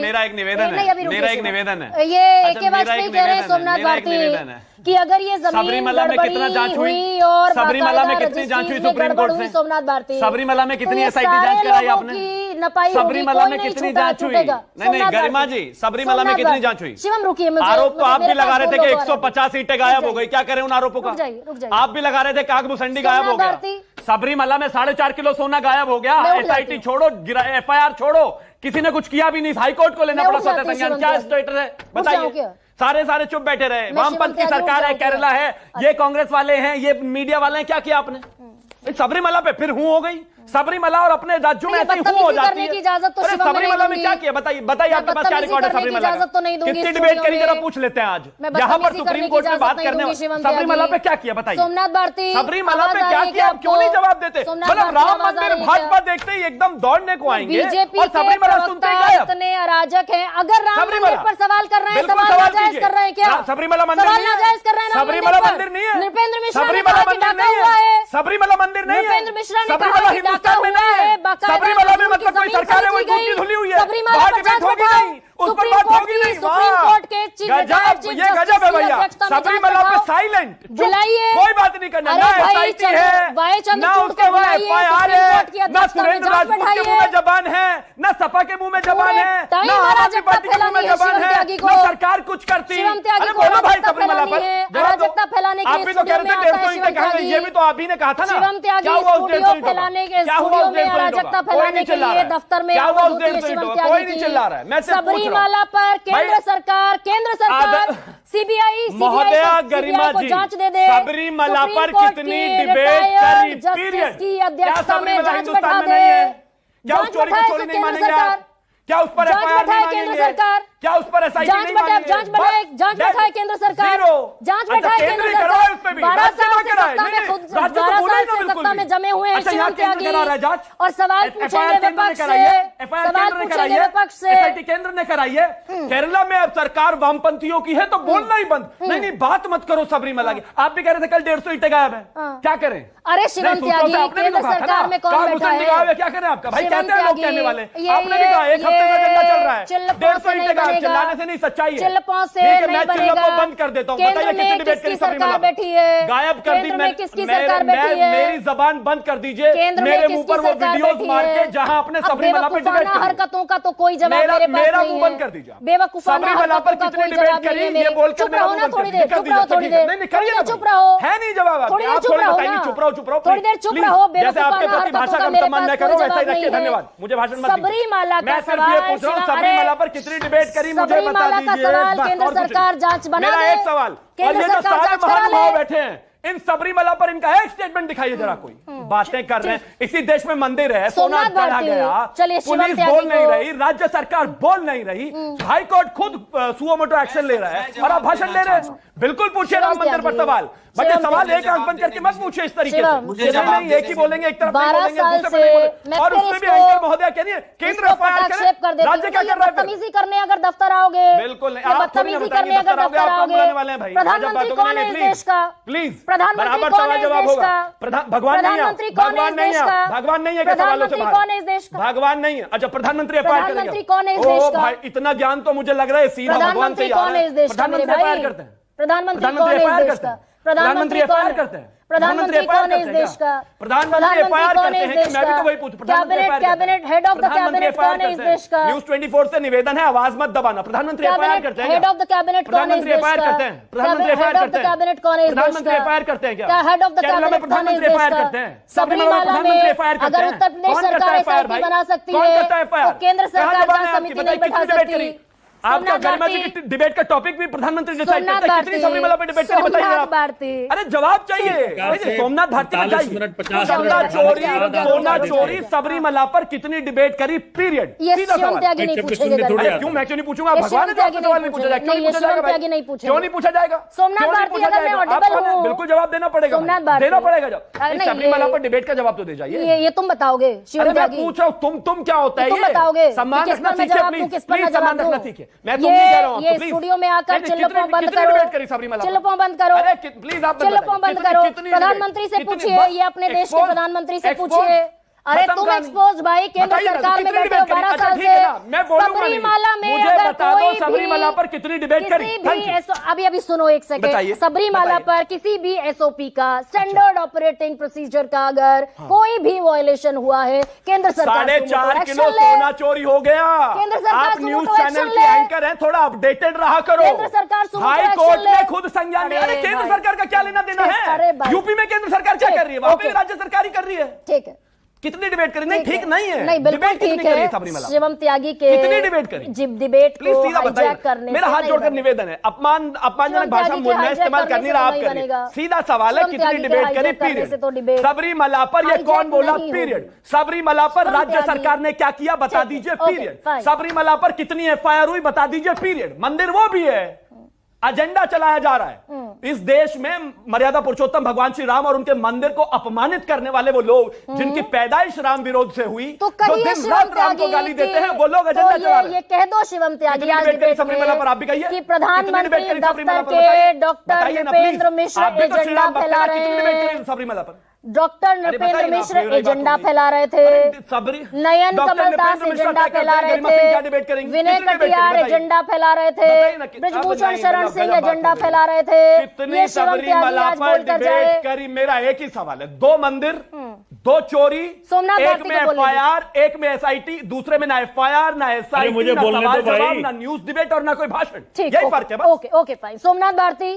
मेरा एक निवेदन है, मेरा एक निवेदन है, ये के वाजपेयी कह रहे हैं सोमनाथ भारती कि अगर ये जमीन सबरीमला में कितना जांच हुई और सबरीमला में कितनी जांच हुई सुप्रीम कोर्ट से? सोमनाथ भारती सबरीमला में कितनी एसआईटी जांच कराई आपने? सबरीमला में कितनी जांच हुई? नहीं गरिमा जी, सबरीमला में कितनी जांच हुई? शिवम रुकिए, आरोप तो आप भी लगा रहे थे कि 150 सीटें गायब हो गई, क्या करें उन आरोपों का? आप भी लगा रहे थे कागभूषणी गायब हो गया, सबरीमला में 4.5 किलो सोना गायब हो गया। एसआईटी छोड़ो, एफआईआर छोड़ो, किसी ने कुछ किया भी नहीं, हाईकोर्ट को लेना पड़ा स्वतः संज्ञान। क्या स्टेटस है बताइए? सारे चुप बैठे रहे। वामपंथ की सरकार है, केरला है, ये कांग्रेस वाले हैं, ये मीडिया वाले हैं, क्या किया आपने? सबरीमला पे फिर हूं हो गई। सबरीमला और अपने राज्यों में ऐसी हूं हो जाती है। अरे सबरीमला में क्या किया बताइए, बताइए आपके पास क्या रिकॉर्ड है सबरीमला का? कितनी डिबेट करी जरा पूछ लेते हैं आज यहाँ पर सुप्रीम कोर्ट में बात करने। सबरीमला पे क्या किया बताइए? सोमनाथ भारती सबरीमला पे क्या किया? आप क्यों नहीं जवाब देते? मतलब राम मंदिर भाजपा देखते ही एकदम दौड़ने को आएंगे और सबरीमला सुनते ही इतने अराजक हैं। अगर राम मंदिर पर सवाल कर रहे हैं, सवाल नाजायज कर रहे हैं क्या? सबरीमला मंदिर सवाल नाजायज कर रहे हैं? सबरीमला मंदिर नहीं है, नृपेंद्र मिश्रा ने सबरीमला कहा कि मंदिर डाका नहीं हुआ है। है, सबरीमला मंदिर नहीं है, नृपेंद्र मिश्रा ने सबरीमला कहा कि डाका हिंदुस्तान में हुआ नहीं है। है। सबरीमला में मतलब कोई सरकार है वो दूध की धुली हुई है, बाहर डिबेट होगी नहीं, उस पर बात होगी नहीं। सुप्रीम कोर्ट के गजब, ये गजब है भैया। सबरीमला पे साइलेंट, बुलाइए, कोई बात नहीं करना। ना एसआईटी है, ना उसके बाद एफआईआर है, ना सुरेंद्र राजपूत के मुंह में जबान है, ना सपा के मुंह में जबान है, ना आम आदमी पार्टी के मुंह में जबान है, ना सरकार कुछ करती। अरे बोलो भाई सबरीमला पर अराजकता फैलाने के आप भी तो कह रहे थे 150 ईंटें कहां गई, ये भी तो आप ही ने कहा था ना। शिवम त्यागी क्या हुआ उस स्टूडियो 150 फैलाने के, क्या हुआ उस 150 अराजकता फैलाने के लिए दफ्तर में क्या हुआ उस शिवम 150? त्यागी कोई नहीं चिल्ला रहा है, मैं सिर्फ पूछ रहा हूं। सबरीमाला पर केंद्र सरकार सीबीआई महोदया गरिमा को जी, जांच दे दे। सबरीमला पर कितनी डिबेट करी पीरियड? की अध्यक्षता में जांच हिंदुस्तान बैठा में दे। नहीं है? क्या उस जांच चोरी को बैठाए चोरी तो नहीं केंद्र मानेंगे आप? सरकार, क्या उस पर जांच एफआईआर नहीं बैठाए केंद्र मानेंगे? सरकार, क्या उस पर एसआईटी नहीं मानेंगे? जांच बैठाए केंद्र सरकार, जांच बैठाए केंद्र सरकार। 12 साल से सत्ता में खुद 12 साल से सत्ता में जमे हुए हैं शिवम त्यागी और सवाल पूछेंगे विपक्ष से, सवाल पूछेंगे विपक्ष से। एसआईटी केंद्र ने कराई है। केरला में अब सरकार वामपंथियों की है तो बोलना ही बंद। नहीं बात मत करो सबरीमला की। आप भी कह रहे थे कल 150 ईंटें गायब है, क्या करें? अरे शिवम त्यागी केंद्र सरकार में कौन बैठा है? क्या करें आपका भाई? कहते हैं लोग कहने वाले, आपने भी कहा एक हफ्ते का झंडा चल रहा है, 150 ईंटें गायब। चिल्लाने से नहीं, सच्चाई है। चिल्लपों से मैं चिल्लपों बंद कर देता हूँ। बताइए कितनी डिबेट करी सबरीमला बैठी है? गायब कर दी। किसकी सरकार बैठी है? मेरी जबान बंद कर दीजिए। मेरे मुंह पर वो वीडियोस मार के जहां अपने सबरीमला पे डिबेट करी हरकतों का तो कोई जवाब मेरे पास मेरा नहीं मुंह है। बंद कर दीजिए। बेवकूफाना सबरीमला पर कितनी डिबेट करी ये बोलकर चुप रहो ना थोड़ी देर, चुप रहो थोड़ी देर, नहीं करिए, चुप रहो। है नहीं जवाब आप थोड़ी बताइए। चुप रहो थोड़ी देर चुप रहो। जैसे आपके प्रति भाषा का सम्मान मैं करूं वैसा ही रखिए। धन्यवाद, मुझे भाषण मत दीजिए। सबरीमला का मैं सिर्फ ये पूछ रहा हूं सबरीमला पर कितनी डिबेट करी मुझे बता दीजिए। सवाल केंद्र सरकार जांच बना मेरा दे। एक सवाल, और ये जो सारे महानुभाव बैठे हैं इन सबरीमला पर इनका एक स्टेटमेंट दिखाइए जरा। कोई बातें कर रहे हैं, इसी देश में मंदिर है, सोना चढ़ा गया, पुलिस बोल नहीं रही, राज्य सरकार बोल नहीं रही, हाईकोर्ट खुद सुओ मोटो एक्शन ले रहा है और आप भाषण दे रहे हैं। बिल्कुल पूछिए राम मंदिर पर सवाल, बट सवाल एक आंख बंद करके मत पूछिए इस तरीके से। मुझे नहीं एक ही बोलेंगे, एक तरफ नहीं बोलेंगे, दूसरे पर नहीं बोलेंगे। और उसमें भी एंकर महोदया कह रही है केंद्र एफआईआर करे, राज्य क्या कर रहा है? बदतमीजी करने अगर दफ्तर आओगे, बिल्कुल नहीं, आप बदतमीजी करने अगर दफ्तर आओगे। वाले हैं भाई, प्रधानमंत्री कौन है इस देश का? प्लीज प्रधानमंत्री कौन है इस देश का? भगवान नहीं है, प्रधानमंत्री कौन है इस देश का? भगवान नहीं है क्या सवालों से बाहर? कौन है इस देश का? भगवान नहीं है। अच्छा प्रधानमंत्री एफआईआर करेंगे? प्रधानमंत्री कौन है इस देश का? भाई इतना ज्ञान तो मुझे लग रहा है सीधा भगवान से ही आ रहा है। प्रधानमंत्री एफआईआर करते हैं, प्रधानमंत्री कौन है इस देश का? प्रधानमंत्री एफआईआर करते हैं, प्रधानमंत्री कौन है इस देश का? प्रधानमंत्री एफआईआर करते हैं। मैं भी तो वही पूछ, cabinet head of the cabinet कौन है इस देश का? न्यूज़ 24 से निवेदन है आवाज मत दबाना। प्रधानमंत्री एफआईआर करते हैं, हेड ऑफ द कैबिनेट कौन है इस देश का? प्रधानमंत्री एफआईआर करते हैं, कैबिनेट कौन है इस देश का? प्रधानमंत्री एफआईआर करते हैं क्या? हेड ऑफ द कैबिनेट प्रधानमंत्री एफआईआर करते हैं, सबरीमाला में अगर उत्तर प्रदेश सरकार एसआईटी बना सकती है तो केंद्र सरकार जांच समिति नहीं बैठा सकती। आपका गरिमा जी की डिबेट का टॉपिक भी प्रधानमंत्री डिसाइड करते हैं। कितनी सबरीमला पे डिबेट करें बताइए आप। अरे जवाब चाहिए। सोमनाथ भारती सोना चोरी सबरीमला पर कितनी डिबेट करी पीरियड? सीधा सवाल। क्यों मैं क्यों नहीं पूछूंगा? भगवान सवाल नहीं पूछा जाएगा, क्यों नहीं पूछा जाएगा? क्यों नहीं पूछा जाएगा? सोमनाथ भारती अगर मैं ऑडिबल हूं बिल्कुल जवाब देना पड़ेगा, देना पड़ेगा। जब सबरीमला पर डिबेट का जवाब तो दे जाइए। ये तुम बताओगे शिवम त्यागी? मैं पूछ रहा हूं तुम क्या होता है? तुम बताओगे सम्मान रखना सीखिए प्लीज, सम्मान रखना सीखिए। मैं तुम ये नहीं कह रहा हूं, ये स्टूडियो में आकर चिल्लपों बंद करो, चिल्लपों बंद करो, प्लीज आप चिल्लपों बंद करो। प्रधानमंत्री से पूछिए, ये अपने देश के प्रधानमंत्री से पूछिए। अरे तुम एक्सपोज भाई, केंद्र सरकार में बैठे हो 12 साल से। सबरीमाला में अगर कोई सबरीमाला पर कितनी डिबेट करी? अभी सुनो एक सेकंड। सबरीमाला पर किसी भी एसओपी का, स्टैंडर्ड ऑपरेटिंग प्रोसीजर का अगर कोई भी वायलेशन हुआ है, केंद्र सरकार 4.5 किलो सोना चोरी हो गया। केंद्र सरकार आप न्यूज चैनल के एंकर हैं, थोड़ा अपडेटेड रहा करो। केंद्र सरकार हाई कोर्ट ने खुद संज्ञान लिया। अरे केंद्र सरकार का क्या लेना देना है? यूपी में केंद्र सरकार क्या कर रही है, वहां पे राज्य सरकार ही कर रही है। ठीक है, कितनी डिबेट करी? नहीं ठीक नहीं है, नहीं बिल्कुल ठीक है। शिवम त्यागी के कितनी डिबेट करी? डिबेट प्लीज सीधा बताइए। मेरा हाथ जोड़कर निवेदन है, अपमानजनक भाषा मैं इस्तेमाल कर नहीं रहा, आप करिए। सीधा सवाल है, कितनी डिबेट करी? पीरियड। सबरीमला पर ये कौन बोला? पीरियड। सबरीमला पर राज्य सरकार ने क्या किया बता दीजिए? पीरियड। सबरीमला पर कितनी एफआईआर हुई बता दीजिए? पीरियड। मंदिर वो भी है, एजेंडा चलाया जा रहा है। इस देश में मर्यादा पुरुषोत्तम भगवान श्री राम और उनके मंदिर को अपमानित करने वाले वो लोग जिनकी पैदाइश राम विरोध से हुई, तो जो दिन रात राम को गाली देते हैं, वो लोग एजेंडा चला रहे हैं। ये कह दो शिवम त्यागी आज सबरीमला पर आप भी कहिए कि प्रधानमंत्री दफ्तर के डॉक्टर नृपेंद्र मिश्र एजेंडा फैला रहे हैं। सबरीमला पर डॉक्टर नृपेंद्र मिश्र एजेंडा फैला रहे थे, नयन कमल दास एजेंडा फैला रहे थे, विनय कटियार एजेंडा फैला रहे थे, ब्रजभूषण शरण सिंह एजेंडा फैला रहे थे। कितनी सबरीमला पर डिबेट करी? मेरा एक ही सवाल है, 2 मंदिर, 2 चोरी, एक में एफआईआर, एक में एसआईटी, दूसरे में ना एफआईआर ना एसआईटी, ना सवाल जवाब, ना न्यूज डिबेट और ना कोई भाषण। यही फर्क है बस। Okay fine. सोमनाथ भारती